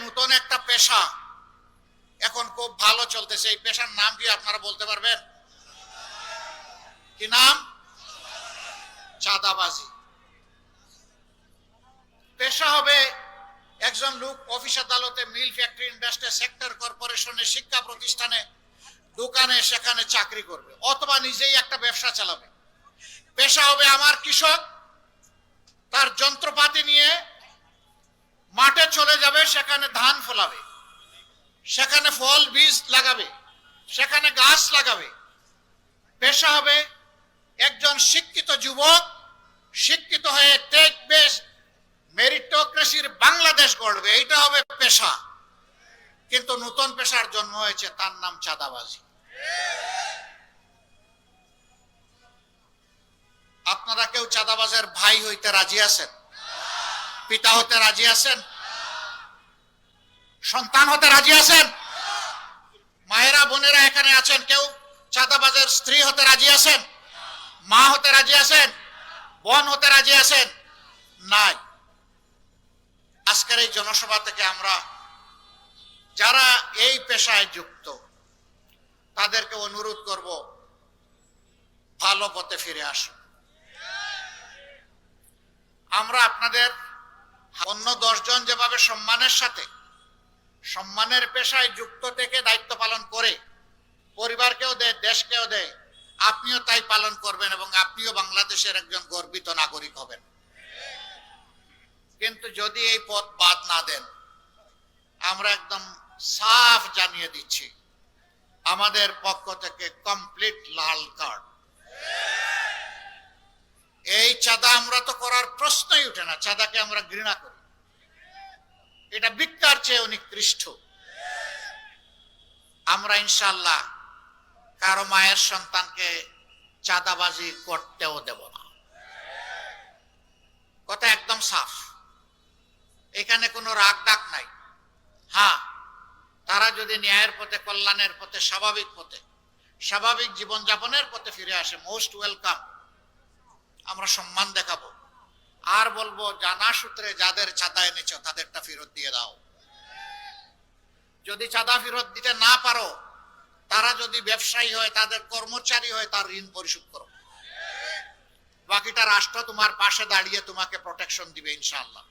নতুন একটা পেশা এখন খুব ভালো চলতেছে। এই পেশার নাম কি আপনারা বলতে পারবেন? কি নাম? চাঁদাবাজি। পেশা হবে একজন লোক অফিস আদালতে, মিল, ফ্যাক্টরি, ইন্ডাস্ট্রি, সেক্টর কর্পোরেশনে, শিক্ষা প্রতিষ্ঠানে, দোকানে, সেখানে চাকরি করবে অথবা নিজেই একটা ব্যবসা চালাবে। পেশা হবে আমার কৃষক, তার যন্ত্রপাতি নিয়ে মাঠে চলে যাবে, সেখানে ধান ফলাবে, সেখানে ফল বীজ লাগাবে, সেখানে গাছ লাগাবে। পেশা হবে একজন শিক্ষিত যুবক, শিক্ষিত হয়ে টেক বেসড মেরিটোক্রেসির বাংলাদেশ গড়বে, এইটা হবে পেশা। কিন্তু নতুন পেশার জন্ম হয়েছে, তার নাম চাঁদাবাজি। আপনারা কেউ চাঁদাবাজের ভাই হইতে রাজি আছেন? পিতা হতে রাজি আছেন? সন্তান হতে রাজি আছেন? মায়েরা, বোনেরা এখানে আছেন, কেউ চাঁদাবাজের স্ত্রী হতে রাজি আছেন? মা হতে রাজি আছেন? বোন হতে রাজি আছেন? নাই। আজকের এই জনসভা থেকে আমরা যারা এই পেশায় যুক্ত তাদেরকে অনুরোধ করব, ভালো পথে ফিরে আসুন। আমরা আপনাদের অন্য 10 জন যেভাবে সম্মানের সাথে সম্মানের পেশায় যুক্ত থেকে দায়িত্ব পালন করে পরিবারকেও দেয়, দেশকেও দেয়, আপনিও তাই পালন করবেন এবং আপনিও বাংলাদেশের একজন গর্বিত নাগরিক হবেন। কিন্তু যদি এই পথ বাদ না দেন, আমরা একদম সাফ জানিয়ে দিচ্ছি, আমাদের পক্ষ থেকে কমপ্লিট লাল কার্ড। এই চাঁদা আমরা তো করার প্রশ্নই উঠে না। চাঁদাকে আমরা ঘৃণা করি, এটা ভিক্ষার চেয়ে নিকৃষ্ট। আমরা ইনশাআল্লাহ কারো মায়ের সন্তানকে চাঁদাবাজি করতেও দেব না। কথা একদম সাফ, এখানে কোনো রাগ ডাক নাই। হ্যাঁ, তারা যদি ন্যায়ের পথে, কল্যাণের পথে, স্বাভাবিক পথে, স্বাভাবিক জীবনযাপনের পথে ফিরে আসে, মোস্ট ওয়েলকাম। আমরা সম্মান দেখাবো আর বলবো, জানা সূত্রে যাদের চাঁদা এনেছো তাদেরটা ফেরত দিয়ে দাও। যদি চাঁদা ফেরত দিতে না পারো, তারা যদি ব্যবসায়ী হয়, তাদের কর্মচারী হয়, তার ঋণ পরিশোধ করো। বাকিটা রাষ্ট্র তোমার পাশে দাঁড়িয়ে তোমাকে প্রোটেকশন দিবে ইনশাআল্লাহ।